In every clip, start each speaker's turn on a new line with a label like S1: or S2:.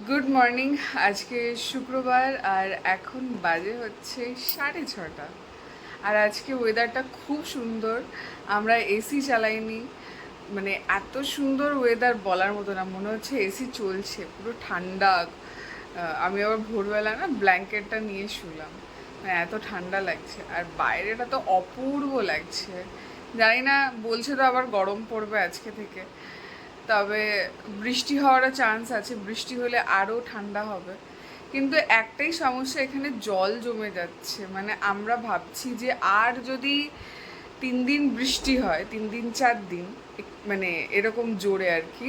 S1: Good morning. আজকে শুক্রবার আর এখন বাজে হচ্ছে 6:30। আর আজকে ওয়েদারটা খুব সুন্দর। আমরা এসি চালাইনি, মানে এত সুন্দর ওয়েদার বলার মতো না, মনে হচ্ছে এসি চলছে, পুরো ঠান্ডা। আমি আবার ভোরবেলা না ব্ল্যাঙ্কেটটা নিয়ে শুলাম, মানে এত ঠান্ডা লাগছে। আর বাইরেটা তো অপূর্ব লাগছে। জানি না, বলছে তো আবার গরম পড়বে আজকে থেকে। তবে বৃষ্টি হওয়ারও চান্স আছে, বৃষ্টি হলে আরও ঠান্ডা হবে। কিন্তু একটাই সমস্যা, এখানে জল জমে যাচ্ছে। মানে আমরা ভাবছি যে আর যদি 3 দিন বৃষ্টি হয়, 3 দিন 4 দিন, মানে এরকম জোরে আর কি,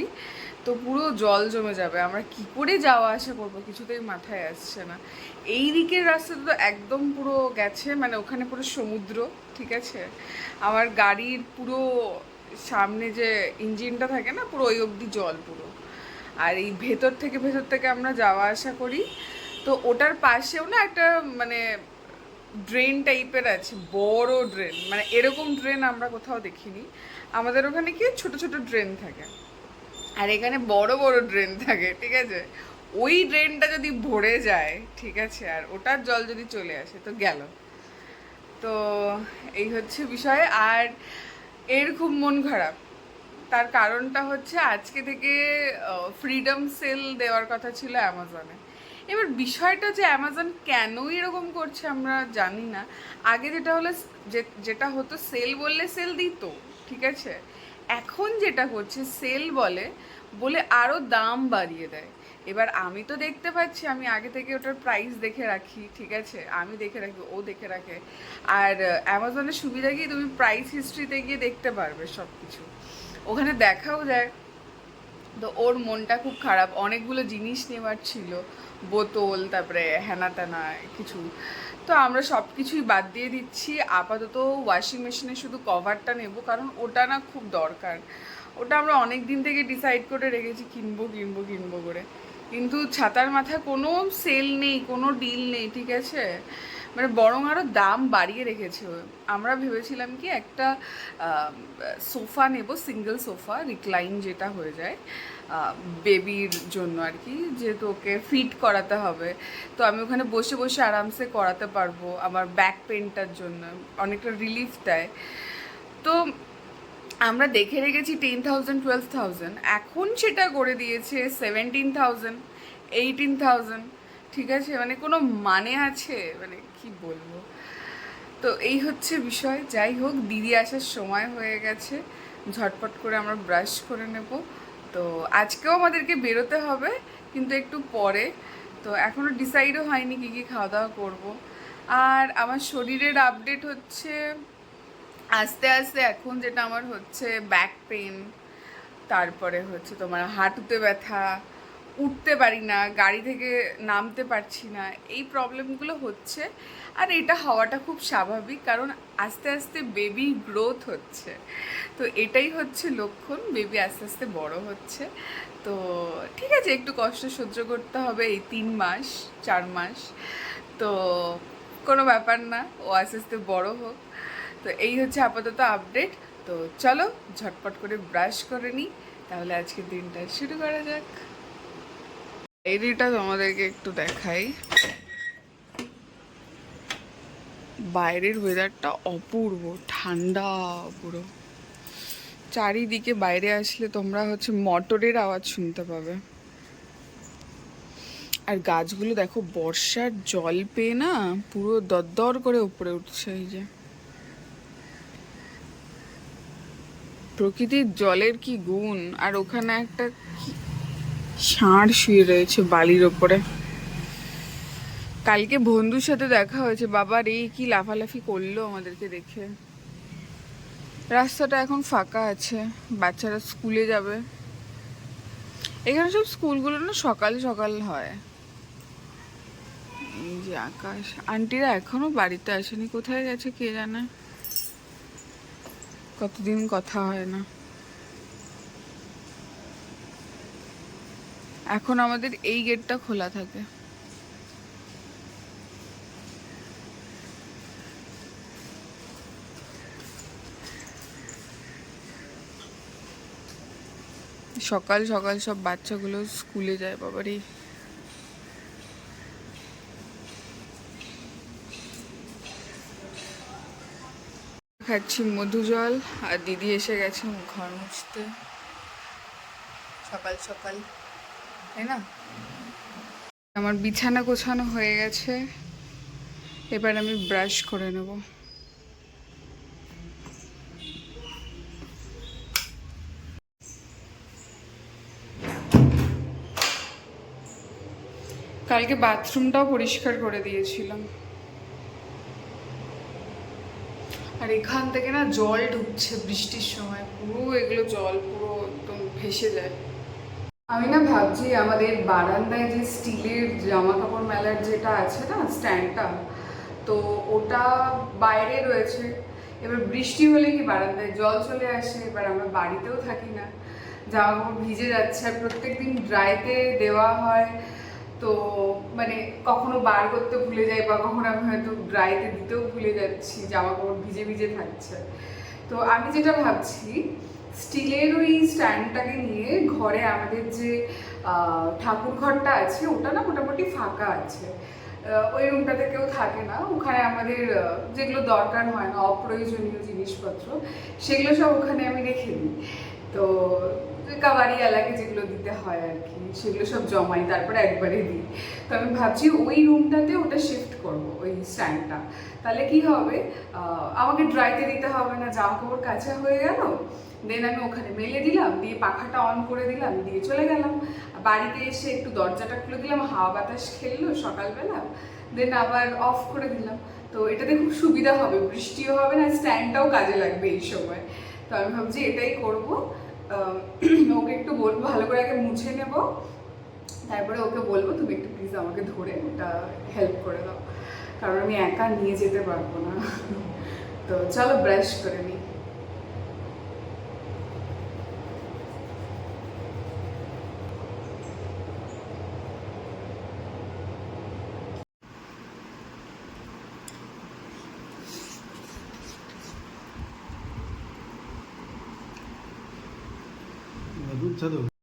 S1: তো পুরো জল জমে যাবে। আমরা কি করে যাওয়া আসা করবো কিছুতেই মাথায় আসছে না। এই দিকের রাস্তাটা তো একদম পুরো গেছে, মানে ওখানে পুরো সমুদ্র, ঠিক আছে। আমার গাড়ির পুরো সামনে যে ইঞ্জিনটা থাকে না, পুরো ওই অবধি জল পুরো। আর এই ভেতর থেকে আমরা যাওয়া আসা করি, তো ওটার পাশেও না একটা মানে ড্রেন টাইপের আছে, বড় ড্রেন। মানে এরকম ড্রেন আমরা কোথাও দেখিনি। আমাদের ওখানে কি ছোট ছোট ড্রেন থাকে, আর এখানে বড় বড় ড্রেন থাকে, ঠিক আছে। ওই ড্রেনটা যদি ভরে যায়, ঠিক আছে, আর ওটার জল যদি চলে আসে তো গেল। তো এই হচ্ছে বিষয়। আর এর খুব মন খারাপ। তার কারণটা হচ্ছে আজকে থেকে ফ্রিডম সেল দেওয়ার কথা ছিল অ্যামাজনে। এবার বিষয়টা যে অ্যামাজন কেনই এরকম করছে আমরা জানি না। আগে যেটা হলো, যেটা হতো, সেল বললে সেল দিত, ঠিক আছে। এখন যেটা করছে, সেল বলে বলে আরও দাম বাড়িয়ে দেয়। এবার আমি তো দেখতে পাচ্ছি, আমি আগে থেকে ওটার প্রাইস দেখে রাখি, ঠিক আছে, আমি দেখে রাখি, ও দেখে রাখে। আর অ্যামাজনের সুবিধা কি, তুমি প্রাইস হিস্ট্রিতে গিয়ে দেখতে পারবে সব কিছু, ওখানে দেখাও যায়। তো ওর মনটা খুব খারাপ, অনেকগুলো জিনিস নেওয়ার ছিল, বোতল, তারপরে হ্যানা ত্যানা কিছু। তো আমরা সব কিছুই বাদ দিয়ে দিচ্ছি আপাতত। ওয়াশিং মেশিনে শুধু কভারটা নেব, কারণ ওটা না খুব দরকার। ওটা আমরা অনেক দিন থেকে ডিসাইড করে রেখেছি কিনবো কিনবো কিনবো করে, কিন্তু ছাতার মাথায় কোনো সেল নেই, কোনো ডিল নেই, ঠিক আছে। মানে বরং আরও দাম বাড়িয়ে রেখেছে ও। আমরা ভেবেছিলাম কি একটা সোফা নেব, সিঙ্গেল সোফা রিক্লাইন যেটা হয়ে যায় বেবির জন্য আর কি, যেহেতু ওকে ফিট করাতে হবে। তো আমি ওখানে বসে বসে আরামসে করাতে পারবো, আমার ব্যাক পেনটার জন্য অনেকটা রিলিফ দেয়। তো আমরা দেখে রেখেছি 10,000 12,000, এখন সেটা করে দিয়েছে 17,000 18,000, ঠিক আছে। মানে কোনো মানে আছে, মানে কি বলবো। তো এই হচ্ছে বিষয়। যাই হোক, দিদি আসার সময় হয়ে গেছে, ঝটপট করে আমরা ব্রাশ করে নেব। তো আজকেও আমাদেরকে বেরোতে হবে, কিন্তু একটু পরে। তো এখনও ডিসাইডও হয়নি কী কী খাওয়া দাওয়া করবো। আর আমার শরীরের আপডেট হচ্ছে আস্তে আস্তে। এখন যেটা আমার হচ্ছে ব্যাক পেন, তারপরে হচ্ছে তোমার হাঁটুতে ব্যথা, উঠতে পারি না, গাড়ি থেকে নামতে পারছি না, এই প্রবলেমগুলো হচ্ছে। আর এটা হওয়াটা খুব স্বাভাবিক, কারণ আস্তে আস্তে বেবি গ্রোথ হচ্ছে। তো এটাই হচ্ছে লক্ষণ, বেবি আস্তে আস্তে বড় হচ্ছে। তো ঠিক আছে, একটু কষ্ট সহ্য করতে হবে এই 3 মাস 4 মাস। তো কোনো ব্যাপার না, ও আস্তে আস্তে বড় হোক। তো এই হচ্ছে আপাতত আপডেট। তো চলো ঝটপট করে ব্রাশ করে নিই, তাহলে আজকের দিনটা শুরু করা যাক। ডায়েরিটা তোমাদেরকে একটু দেখাই। বাইরের ওয়েদারটা অপূর্ব ঠান্ডা পুরো। চারিদিকে বাইরে আসলে তোমরা হচ্ছে মোটরের আওয়াজ শুনতে পাবে। আর গাছগুলো দেখো, বর্ষার জল পেয়ে না পুরো দরদর করে উপরে উঠছে। এই যে প্রকৃতির জলের কি গুণ। আর ওখানে একটা ষাঁড় শুয়ে রয়েছে বালির ওপরে। কালকে বন্ধুর সাথে দেখা হয়েছে, বাবার এই কি লাফালাফি করলো আমাদেরকে দেখে। রাস্তাটা এখন ফাঁকা আছে, বাচ্চারা স্কুলে যাবে। এখানে সব স্কুলগুলো না সকাল সকাল হয়। এই যে আকাশ, আন্টিরা এখনো বাড়িতে আসেনি, কোথায় গেছে কে জানে, কতদিন কথা হয় না। এখন আমাদের এই গেটটা খোলা থাকে। সকাল সকাল সব বাচ্চাগুলো স্কুলে যায় বাবারই। খাচ্ছি মধু জল, আর দিদি এসে গেছে ঘর মুছতে সকাল সকাল, তাই না? আমার বিছানা গোছানো হয়ে গেছে, এবার আমি ব্রাশ করে নেব। কালকে বাথরুমটাও পরিষ্কার করে দিয়েছিলাম, আর এখান থেকে না জল ঢুকছে বৃষ্টির সময়, পুরো এগুলো জল পুরো একদম ভেসে যায়। আমি না ভাবছি আমাদের বারান্দায় যে স্টিলের জামা কাপড় মেলার যেটা আছে না স্ট্যান্ডটা, তো ওটা বাইরে রয়েছে। এবার বৃষ্টি হলে কি বারান্দায় জল চলে আসে, এবার আমরা বাড়িতেও থাকি না, জামা কাপড় ভিজে যাচ্ছে, আর প্রত্যেকদিন ড্রাইতে দেওয়া হয়, তো মানে কখনো বার করতে ভুলে যাই বা কখনো আমি হয়তো ড্রাইতে দিতেও ভুলে যাচ্ছি, জামা কাপড় ভিজে ভিজে থাকছে। তো আমি যেটা ভাবছি, স্টিলের ওই স্ট্যান্ডটাকে নিয়ে ঘরে আমাদের যে ঠাকুর ঘরটা আছে ওটা না মোটামুটি ফাঁকা আছে, ওই রুমটাতে কেউ থাকে না, ওখানে আমাদের যেগুলো দরকার হয় না অপ্রয়োজনীয় জিনিসপত্র সেগুলো সব ওখানে আমি রেখে দিই। তো কাবারি এলাকে যেগুলো দিতে হয় আর কি সেগুলো সব জমাই, তারপরে একবারে দিই। তো আমি ভাবছি ওই রুমটাতে ওটা শিফট করব, ওই স্ট্যান্ডটা। তাহলে কি হবে, আমাকে ড্রাইতে দিতে হবে না, জামা কাপড় কাচা হয়ে গেল, দেন আমি ওখানে মেলে দিলাম, দিয়ে পাখাটা অন করে দিলাম, দিয়ে চলে গেলাম। বাড়িতে এসে একটু দরজাটা খুলে দিলাম, হাওয়া বাতাস খেললো সকালবেলা, দেন আবার অফ করে দিলাম। তো এটাতে খুব সুবিধা হবে, বৃষ্টিও হবে না, স্ট্যান্ডটাও কাজে লাগবে এই সময়। তো আমি ভাবছি এটাই করবো। ওকে একটু বলবো ভালো করে আগে মুছে নেব, তারপরে ওকে বলবো তুমি একটু প্লিজ আমাকে ধরে ওটা হেল্প করে দাও, কারণ আমি একা নিয়ে যেতে পারবো না। তো চলো ব্রাশ করে নিই।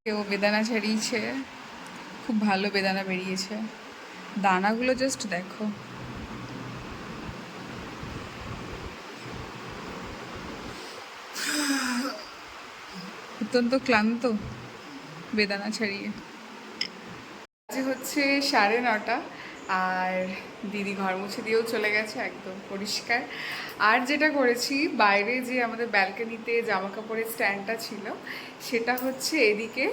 S1: কেউ বেদানা ছাড়িয়েছে, খুব ভালো বেদানা বেরিয়েছে, দানাগুলো জাস্ট দেখো। অত্যন্ত ক্লান্ত বেদানা ছাড়িয়ে। আজ হচ্ছে 9:30, আর দিদি ঘর মুছে দিয়েও চলে গেছে, একদম পরিষ্কার। আর যেটা করেছি, বাইরে যে আমাদের ব্যালকনিতে জামা কাপড়ের স্ট্যান্ডটা ছিল সেটা হচ্ছে এদিকে,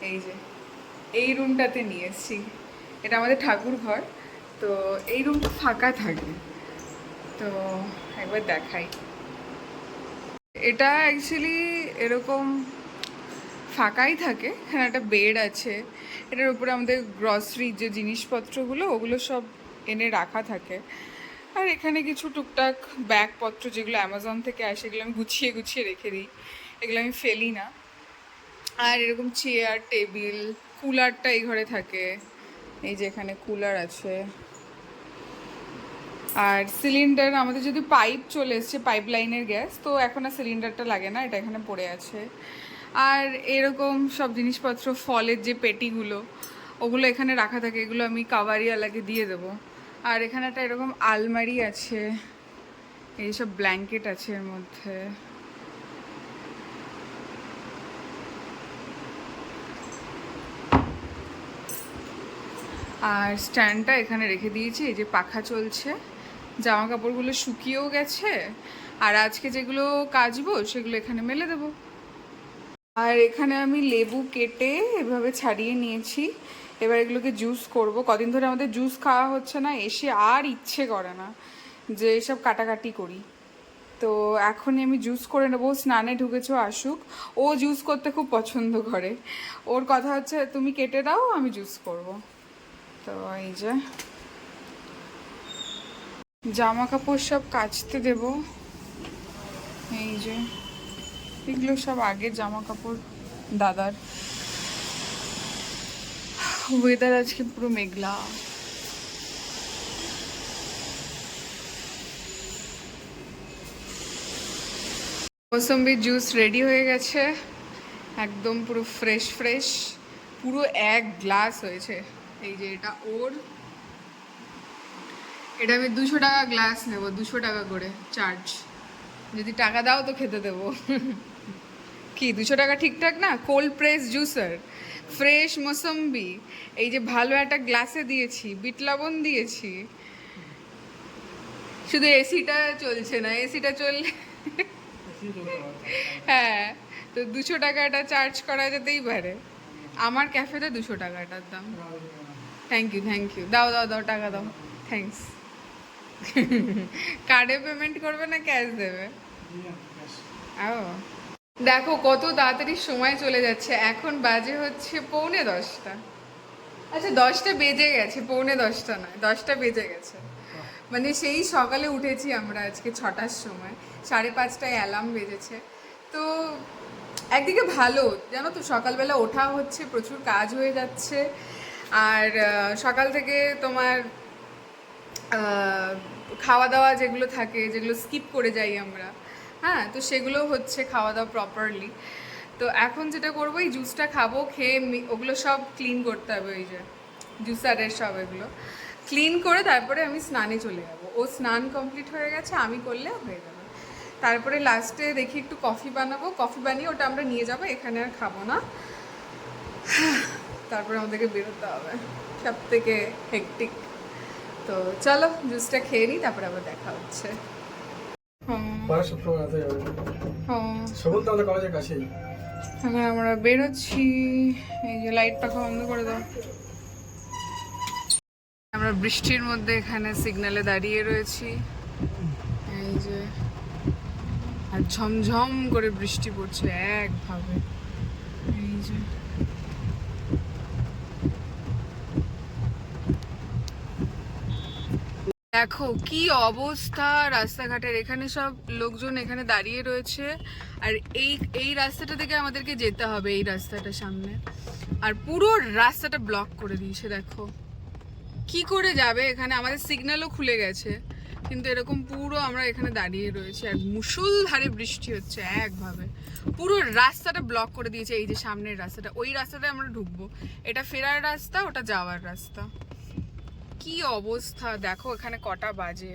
S1: এই যে এই রুমটাতে নিয়ে এসেছি। এটা আমাদের ঠাকুর ঘর, তো এই রুমটা ফাঁকা থাকে, তো একবার দেখাই। এটা অ্যাকচুয়ালি এরকম ফাঁকাই থাকে, এখানে একটা বেড আছে, এটার উপরে আমাদের গ্রসারি যে জিনিসপত্রগুলো ওগুলো সব এনে রাখা থাকে, আর এখানে কিছু টুকটাক ব্যাগপত্র যেগুলো অ্যামাজন থেকে আসে সেগুলো আমি গুছিয়ে গুছিয়ে রেখে দিই, এগুলো আমি ফেলি না। আর এরকম চেয়ার টেবিল, কুলারটা এই ঘরে থাকে, এই যে এখানে কুলার আছে। আর সিলিন্ডার, আমাদের যদি পাইপ চলে এসছে, পাইপ লাইনের গ্যাস, তো এখন আর সিলিন্ডারটা লাগে না, এটা এখানে পড়ে আছে। আর এরকম সব জিনিসপত্র, ফলের যে পেটিগুলো ওগুলো এখানে রাখা থাকে, এগুলো আমি কাবারিওয়ালাকে দিয়ে দেবো। আর এখানে একটা এরকম আলমারি আছে, এইসব ব্ল্যাঙ্কেট আছে এর মধ্যে। আর স্ট্যান্ডটা এখানে রেখে দিয়েছি, এই যে পাখা চলছে, জামা কাপড়গুলো শুকিয়েও গেছে, আর আজকে যেগুলো কাচবো সেগুলো এখানে মেলে দেবো। আর এখানে আমি লেবু কেটে এভাবে ছাড়িয়ে নিয়েছি, এবার এগুলোকে জুস করব। কদিন ধরে আমাদের জুস খাওয়া হচ্ছে না, এসে আর ইচ্ছে করে না যে এসব কাটাকাটি করি, তো এখনই আমি জুস করে নেবো। স্নানে ঢুকেছো আসুক, ও জুস করতে খুব পছন্দ করে, ওর কথা হচ্ছে তুমি কেটে দাও আমি জুস করব। তো এই যে জামা কাপড় সব কাচতে দেব, এই যে এগুলো সব আগের জামা কাপড় দাদার। ওয়েদার আজকে পুরো মেঘলা। মৌসম্বির জুস রেডি হয়ে গেছে, একদম পুরো ফ্রেশ ফ্রেশ, পুরো 1 গ্লাস হয়েছে। এই যে এটা ওর, এটা আমি 200 টাকা গ্লাস নেব, 200 টাকা করে চার্জ। যদি টাকা দাও তো খেতে দেবো। কি 200 টাকা ঠিকঠাক না? কোল্ড প্রেস জুসার, ফ্রেশ মোসম্বি, এই যে ভালো একটা গ্লাসে দিয়েছি, বিট লবণ দিয়েছি। শুধু এসিটা চলছে না, এসিটা চললে হ্যাঁ, তো 200 টাকাটা চার্জ করা যেতেই পারে। আমার ক্যাফেতে 200 টাকাটার দাম। Thank you, thank you. দাও দাও দাও, টাকা দাও। থ্যাঙ্কস। কার্ডে পেমেন্ট করবে না ক্যাশ দেবে? ও, দেখো কত তাড়াতাড়ি সময় চলে যাচ্ছে। এখন বাজে হচ্ছে 9:45। আচ্ছা 10টা বেজে গেছে, 9:45 নয়, 10টা বেজে গেছে। মানে সেই সকালে উঠেছি আমরা আজকে 6টার সময়, 5:30টায় অ্যালার্ম বেজেছে। তো একদিকে ভালো জানো তো, সকালবেলা ওঠা হচ্ছে, প্রচুর কাজ হয়ে যাচ্ছে। আর সকাল থেকে তোমার খাওয়া দাওয়া যেগুলো থাকে, যেগুলো স্কিপ করে যাই আমরা, হ্যাঁ, তো সেগুলো হচ্ছে খাওয়া দাওয়া প্রপারলি। তো এখন যেটা করবো, এই জুসটা খাবো, খেয়ে ওগুলো সব ক্লিন করতে হবে, ওই যে জুসারের সব এগুলো ক্লিন করে তারপরে আমি স্নানে চলে যাবো। ও স্নান কমপ্লিট হয়ে গেছে, আমি করলে হয়ে যাবে। তারপরে লাস্টে দেখি একটু কফি বানাবো, কফি বানিয়ে ওটা আমরা নিয়ে যাবো, এখানে আর খাবো না। তারপরে আমাদেরকে বেরোতে হবে, সব থেকে হেকটিক। তো চলো জুসটা খেয়ে নিই, তারপরে আবার দেখা হচ্ছে। এখন আমরা বেরোচ্ছি। এই যে লাইটটা বন্ধ করে দাও। আমরা বৃষ্টির মধ্যে এখানে সিগন্যালে দাঁড়িয়ে রয়েছি, এই যে, আর ঝমঝম করে বৃষ্টি পড়ছে একভাবে, এই যে। দেখো কি অবস্থা রাস্তাঘাটের, এখানে সব লোকজন এখানে দাঁড়িয়ে রয়েছে। আর এই এই রাস্তাটা থেকে আমাদেরকে যেতে হবে, এই রাস্তাটা সামনে, আর পুরো রাস্তাটা ব্লক করে দিয়েছে। দেখো কি করে যাবে এখানে, আমাদের সিগন্যালও খুলে গেছে, কিন্তু এরকম পুরো আমরা এখানে দাঁড়িয়ে রয়েছি, আর মুষলধারে বৃষ্টি হচ্ছে একভাবে, পুরো রাস্তাটা ব্লক করে দিয়েছে। এই যে সামনের রাস্তাটা, ওই রাস্তাটায় আমরা ঢুকবো, এটা ফেরার রাস্তা, ওটা যাওয়ার রাস্তা। কি অবস্থা দেখো, এখানে কটা বাজে?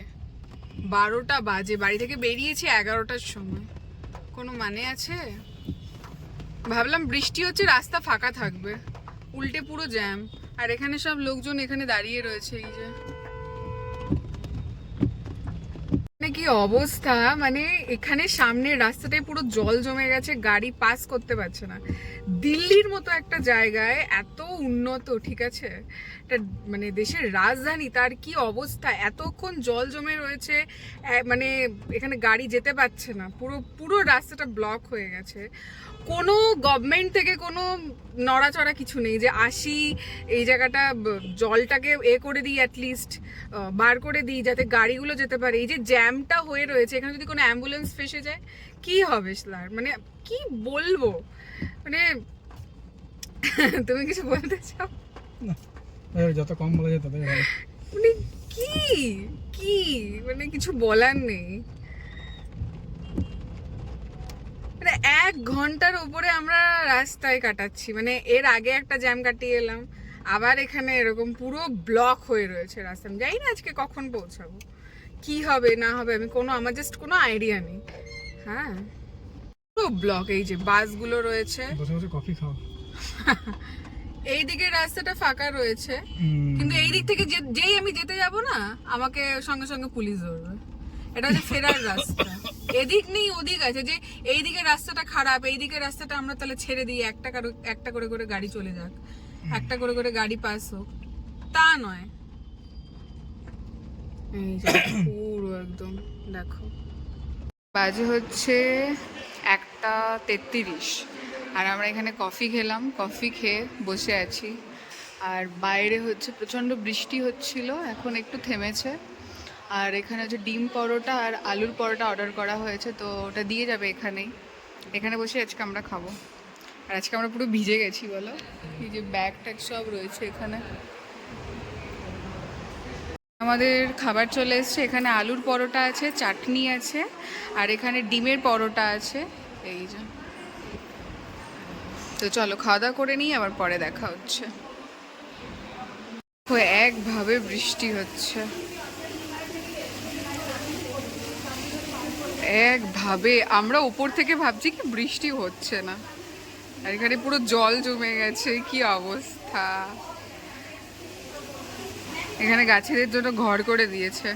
S1: 12টা বাজে, বাড়ি থেকে বেরিয়েছি 11টার সময়। কোনো মানে আছে? ভাবলাম বৃষ্টি হচ্ছে, রাস্তা ফাঁকা থাকবে, উল্টে পুরো জ্যাম। আর এখানে সব লোকজন এখানে দাঁড়িয়ে রয়েছে, এই যে। কি অবস্থা, মানে এখানে সামনের রাস্তাটায় পুরো জল জমে গেছে, গাড়ি পাস করতে পারছে না। দিল্লির মতো একটা জায়গায় এত উন্নত, ঠিক আছে, মানে দেশের রাজধানী, তার কি অবস্থা, এতক্ষণ জল জমে রয়েছে, মানে এখানে গাড়ি যেতে পারছে না, পুরো পুরো রাস্তাটা ব্লক হয়ে গেছে। কোনো গভর্নমেন্ট থেকে কোনো নড়াচড়া কিছু নেই যে আসি এই জায়গাটা জলটাকে করে দিই, অ্যাটলিস্ট বার করে দিই যাতে গাড়িগুলো যেতে পারে। এই যে জ্যামটা হয়ে রয়েছে এখানে, যদি কোনো অ্যাম্বুলেন্স ফেসে যায় কি হবে স্যার, মানে কি বলবো, মানে তুমি কিছু বলতে চাও?
S2: যত কম বলা যায় ততই ভালো।
S1: মানে কি কি মানে কিছু বলার নেই। মানে 1 ঘন্টার উপরে আমরা রাস্তায় কাটাচ্ছি, মানে এর আগে একটা জ্যাম কাটিয়ে এলাম, আবার এখানে এরকম পুরো ব্লক হয়ে রয়েছে রাস্তা। আমি জানি না আজকে কখন পৌঁছাবো, কি হবে না হবে, আমার জাস্ট কোনো আইডিয়া নেই। হ্যাঁ পুরো ব্লক, এই যে বাসগুলো রয়েছে।
S2: বসে বসে কফি খাও।
S1: এই দিকের রাস্তাটা ফাঁকা রয়েছে, কিন্তু এই দিক থেকে যেই আমি যেতে যাব না, আমাকে সঙ্গে সঙ্গে পুলিশ ধরবে। এটা হচ্ছে ফেরার রাস্তা, এদিক নেই ওদিক আছে, যে এই দিকের রাস্তাটা খারাপ, এই দিকের রাস্তাটা আমরা তাহলে ছেড়ে দিই, একটা করে করে গাড়ি চলে যাক, একটা করে করে গাড়ি পাস হোক, তা নয়। এই যে পুরো একদম দেখো, বাজে হচ্ছে 1:33, আর আমরা এখানে কফি খেলাম, কফি খেয়ে বসে আছি। আর বাইরে হচ্ছে প্রচণ্ড বৃষ্টি হচ্ছিল, এখন একটু থেমেছে। আর এখানে হচ্ছে ডিম পরোটা আর আলুর পরোটা অর্ডার করা হয়েছে, তো ওটা দিয়ে যাবে এখানেই। এখানে বসে আজকে আমরা খাবো। আর আজকে আমরা পুরো ভিজে গেছি বলো, এই যে ব্যাগ ট্যাগ সব রয়েছে এখানে। আমাদের খাবার চলে এসছে, এখানে আলুর পরোটা আছে, চাটনি আছে, আর এখানে ডিমের পরোটা আছে, এই যে। তো চলো খাওয়া দাওয়া করে নিই, আবার পরে দেখা হচ্ছে। একভাবে বৃষ্টি হচ্ছে, একভাবে আমরা উপর থেকে ভাবছি কি বৃষ্টি হচ্ছে না, আর এখানে পুরো জল জমে গেছে, কি অবস্থা। এখানে গাছেদের জন্য ঘর করে দিয়েছে।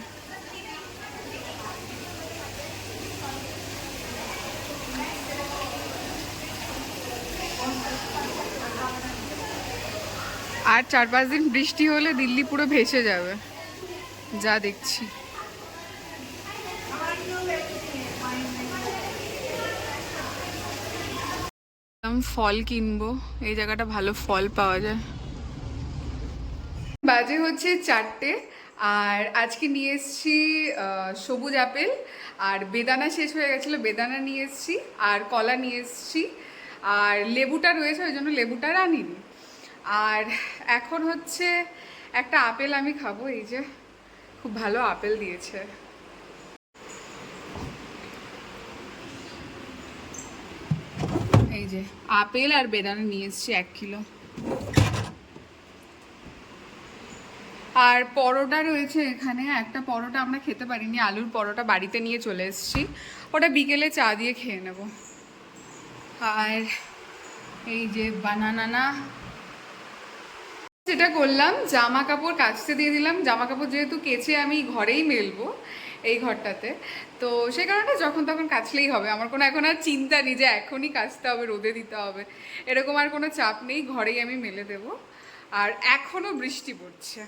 S1: আর 4-5 দিন বৃষ্টি হলে দিল্লি পুরো ভেসে যাবে, যা দেখছি। ফল কিনবো, এই জায়গাটা ভালো ফল পাওয়া যায়। বাজে হচ্ছে 4টে, আর আজকে নিয়ে এসেছি সবুজ আপেল, আর বেদানা শেষ হয়ে গেছিলো, বেদানা নিয়ে এসেছি, আর কলা নিয়ে এসেছি, আর লেবুটা রয়েছে ওই জন্য লেবুটা আর আনিনি। আর এখন হচ্ছে একটা আপেল আমি খাবো, এই যে খুব ভালো আপেল দিয়েছে। এই যে আপেল আর বেদানা নিয়ে এসেছি 1 কিলো। আর পরোটা রয়েছে এখানে, একটা পরোটা আমরা খেতে পারিনি, আলুর পরোটা বাড়িতে নিয়ে চলে এসেছি, ওটা বিকেলে চা দিয়ে খেয়ে নেব। আর এই যে বানানা, যেটা করলাম জামা কাপড় কাচতে দিয়ে দিলাম, জামা কাপড় যেহেতু কেচে আমি ঘরেই মেলবো এই ঘরটাতে, তো সেই কারণে যখন তখন কাচলেই হবে, আমার কোনো এখন আর চিন্তা নেই যে এখনই কাচতে হবে, রোদে দিতে হবে, এরকম আর কোনো চাপ নেই, ঘরেই আমি মেলে দেবো। আর এখনও বৃষ্টি পড়ছে,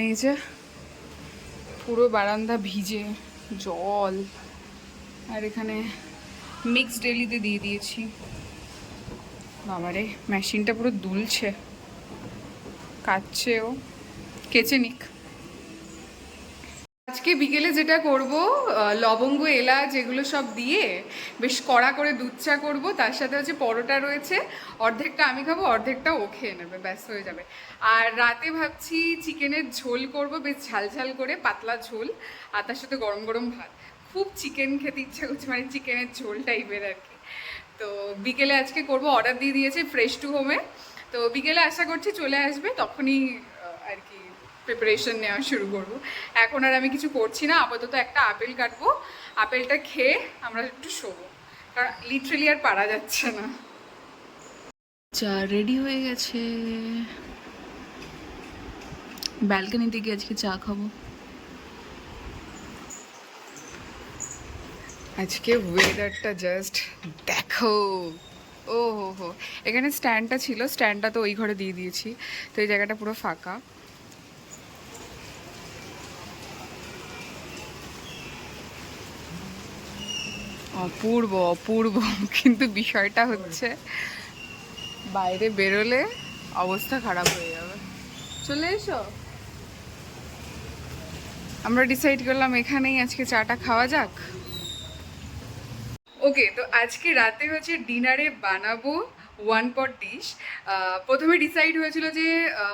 S1: এই যে পুরো বারান্দা ভিজে জল। আর এখানে মিক্স ডেলিতে দিয়ে দিয়েছি। বাবারে মেশিনটা পুরো দুলছে, কাচছেও, কেচে নিক। আজকে বিকেলে যেটা করব, লবঙ্গ এলাচ এগুলো সব দিয়ে বেশ কড়া করে দুধ চা করবো, তার সাথে হচ্ছে পরোটা রয়েছে, অর্ধেকটা আমি খাবো অর্ধেকটা ও খেয়ে নেবে, ব্যাস হয়ে যাবে। আর রাতে ভাবছি চিকেনের ঝোল করব, বেশ ঝাল ঝাল করে পাতলা ঝোল, আর তার সাথে গরম গরম ভাত। খুব চিকেন খেতে ইচ্ছা করছে, মানে চিকেনের ঝোল টাইপের আর কি। তো বিকেলে আজকে করব, অর্ডার দিয়ে দিয়েছে ফ্রেশ টু হোমে, তো বিকেলে আশা করছি চলে আসবে, তখনই আর কি প্রিপারেশন নেওয়া শুরু করবো। এখন আর আমি কিছু করছি না, আপাতত একটা আপেল কাটবো, আপেলটা খেয়ে আমরা একটু শোবো, কারণ লিটারেলি আর পারা যাচ্ছে না। চা রেডি হয়ে গেছে, ব্যালকনিতে গিয়ে আজকে চা খাবো। আজকে ওয়েদারটা জাস্ট দেখো, ও হো হো। এখানে স্ট্যান্ডটা ছিল, স্ট্যান্ডটা তো ওই ঘরে দিয়ে দিয়েছি, তো এই জায়গাটা পুরো ফাঁকা। অপূর্ব অপূর্ব, কিন্তু বিষয়টা হচ্ছে বাইরে বেরোলে অবস্থা খারাপ হয়ে যাবে। চলে এসো, আমরা ডিসাইড করলাম এখানেই আজকে চাটা খাওয়া যাক। ওকে, তো আজকে রাতে হচ্ছে ডিনারে বানাবো 1 পট ডিশ। প্রথমে ডিসাইড হয়েছিল যে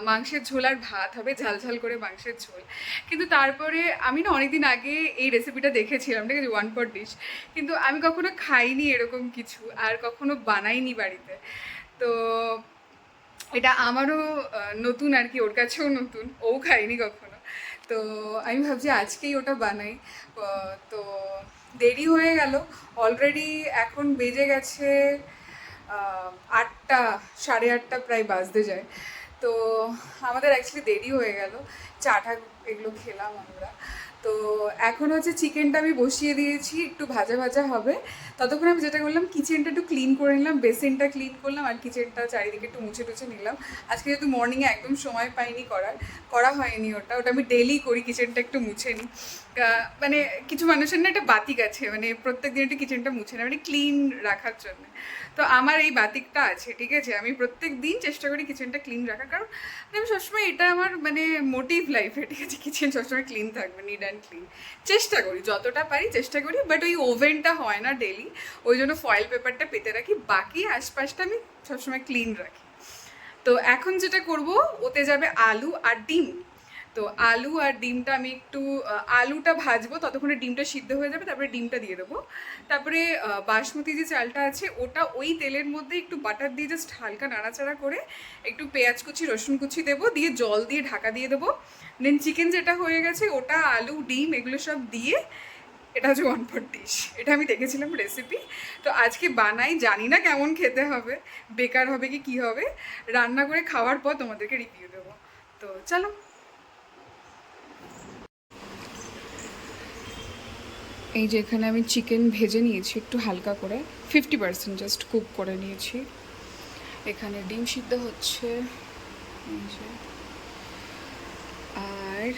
S1: মাংসের ঝোল আর ভাত হবে, ঝাল ঝাল করে মাংসের ঝোল, কিন্তু তারপরে আমি না অনেকদিন আগে এই রেসিপিটা দেখেছিলাম, ঠিক আছে, 1 পট ডিশ, কিন্তু আমি কখনো খাইনি এরকম কিছু, আর কখনো বানাইনি বাড়িতে, তো এটা আমারও নতুন আর কি, ওর কাছেও নতুন, ও খাইনি কখনো, তো আমি ভাবছি আজকেই ওটা বানাই। তো দেরি হয়ে গেল অলরেডি, এখন বেজে গেছে 8টা, 8:30 প্রায় বাজতে যায়, তো আমাদের অ্যাকচুয়ালি দেরি হয়ে গেল, চাটা এগুলো খেলাম আমরা। তো এখন হচ্ছে চিকেনটা আমি বসিয়ে দিয়েছি, একটু ভাজা ভাজা হবে, ততক্ষণ আমি যেটা করলাম কিচেনটা একটু ক্লিন করে নিলাম, বেসিনটা ক্লিন করলাম, আর কিচেনটা চারিদিকে একটু মুছে টুছে নিলাম। আজকে যেহেতু মর্নিংয়ে একদম সময় পাইনি করা হয়নি, ওটা আমি ডেলি করি, কিচেনটা একটু মুছে নিই। মানে কিছু মানুষের না একটা বাতিক আছে, মানে প্রত্যেক দিন একটু কিচেনটা মুছে নেয়, মানে ক্লিন রাখার জন্য, তো আমার এই বাতিকটা আছে, ঠিক আছে, আমি প্রত্যেক দিন চেষ্টা করি কিচেনটা ক্লিন রাখার, কারণ আমি সবসময় এটা আমার মানে মোটিভ লাইফে, ঠিক আছে, কিচেন সবসময় ক্লিন থাকবে, নিট অ্যান্ড ক্লিন চেষ্টা করি, যতটা পারি চেষ্টা করি, বাট ওই ওভেনটা হয় না ডেলি, ওই জন্য ফয়েল পেপারটা পেতে রাখি, বাকি আশপাশটা আমি সবসময় ক্লিন রাখি। তো এখন যেটা করব, ওতে যাবে আলু আর ডিম, তো আলু আর ডিমটা আমি একটু, আলুটা ভাজবো, ততক্ষণে ডিমটা সিদ্ধ হয়ে যাবে, তারপরে ডিমটা দিয়ে দেবো, তারপরে বাসমতি যে চালটা আছে ওটা ওই তেলের মধ্যে একটু বাটার দিয়ে জাস্ট হালকা নাড়াচাড়া করে একটু পেঁয়াজ কুচি রসুন কুচি দেবো, দিয়ে জল দিয়ে ঢাকা দিয়ে দেবো, দেন চিকেন যেটা হয়ে গেছে ওটা আলু ডিম এগুলো সব দিয়ে এটা হচ্ছে 1 pot ডিশ। এটা আমি দেখেছিলাম রেসিপি, তো আজকে বানাই, জানি না কেমন খেতে হবে, বেকার হবে কি কী হবে, রান্না করে খাওয়ার পর তোমাদেরকে রিভিউ দেবো। তো চলো। এই যে এখানে আমি চিকেন ভেজে নিয়েছি একটু হালকা করে, 50% জাস্ট কুক করে নিয়েছি। এখানে ডিম সিদ্ধ হচ্ছে, এই যে। আর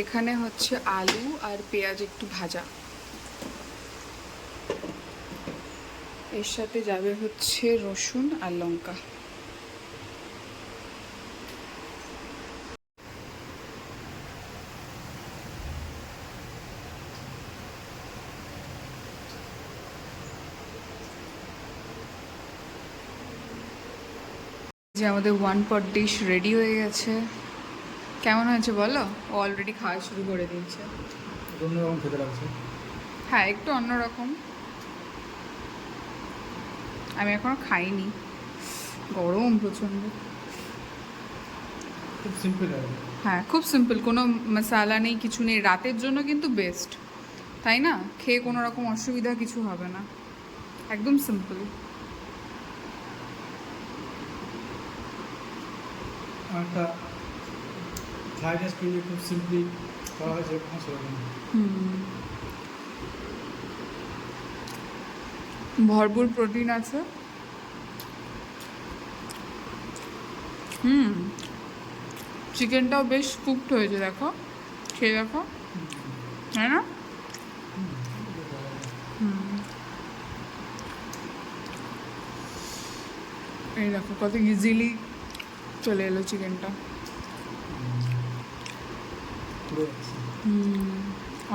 S1: এখানে হচ্ছে আলু আর পেঁয়াজ একটু ভাজা, এর সাথে যাবে হচ্ছে রসুন আর লঙ্কা। যে আমাদের 1 pot ডিশ রেডি হয়ে গেছে। কেমন হয়েছে বলো? ও অলরেডি খাওয়া শুরু করে দিয়েছে।
S2: অন্যরকম খেতে লাগছে।
S1: হ্যাঁ, একটু অন্যরকম। আমি এখনো খাইনি, গরম প্রচণ্ড।
S2: খুব সিম্পল আর কি।
S1: হ্যাঁ, খুব সিম্পল, কোনো মশালা নেই, কিছু নেই। রাতের জন্য কিন্তু বেস্ট, তাই না? খেয়ে কোনো রকম অসুবিধা কিছু হবে না, একদম সিম্পল।
S2: একটা ফ্রাইড রাইস তৈরি খুব সিম্পলি করা হয়েছে, কোনো সেরকম না।
S1: ভরপুর প্রোটিন আছে। চিকেনটাও বেশ কুকড হয়েছে, দেখো, খেয়ে দেখো, তাই না? এই দেখো কত ইজিলি চলে এলো চিকেনটা।
S2: পুরো যাচ্ছে।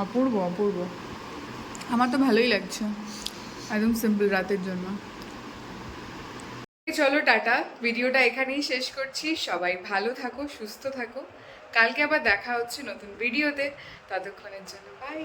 S1: অপূর্ব অপূর্ব, আমার তো ভালোই লাগছে, একদম সিম্পল রাতের জন্য। চলো টাটা, ভিডিওটা এখানেই শেষ করছি। সবাই ভালো থাকো, সুস্থ থাকো, কালকে আবার দেখা হচ্ছে নতুন ভিডিওতে। ততক্ষণের জন্য বাই।